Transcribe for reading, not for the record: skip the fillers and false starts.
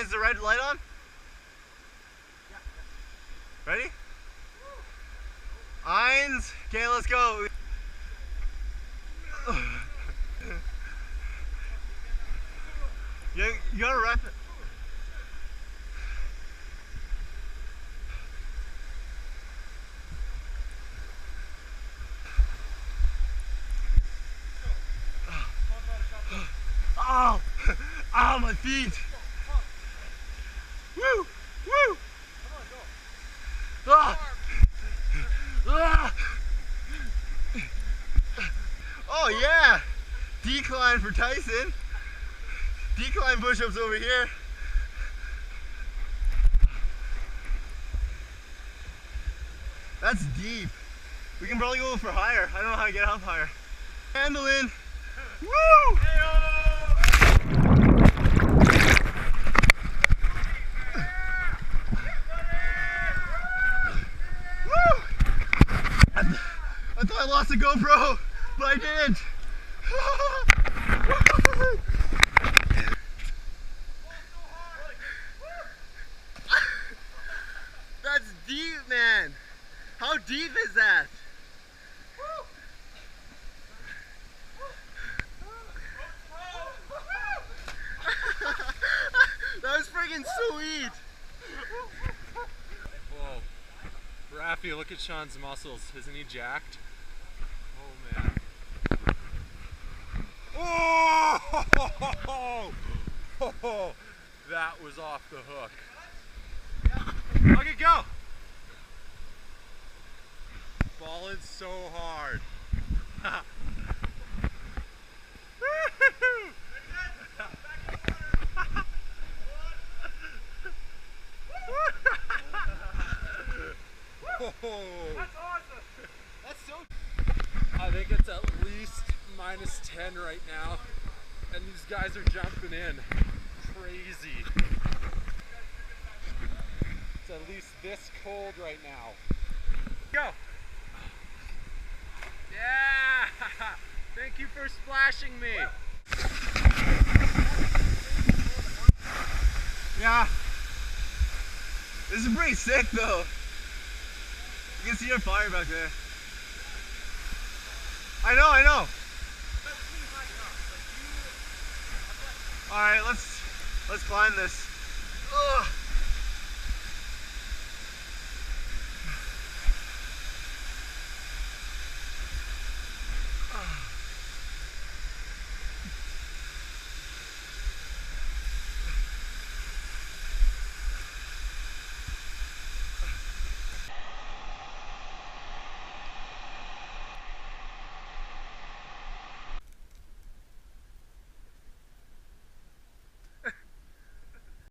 is the red light on? Yeah. Ready? Eins. Okay, let's go. You gotta rep it. Oh, oh, my feet. Woo, woo. Ah. Ah. Oh yeah, decline for Tyson. Decline push-ups over here. That's deep. We can probably go for higher. I don't know how to get up higher. Handle in. Woo! Woo! I thought I lost the GoPro, but I didn't. That's deep, man. How deep is that? That was freaking sweet. Whoa. Raffy, look at Sean's muscles. Isn't he jacked? Oh, man. Oh! Oh! That was off the hook. Okay, go! Falling so hard. That's awesome! That's so... I think it's at least -10 right now, and these guys are jumping in. Crazy. It's at least this cold right now. Go! Yeah! Thank you for splashing me! Yeah. This is pretty sick though. You can see your fire back there. I know. Alright, let's climb this. Ugh.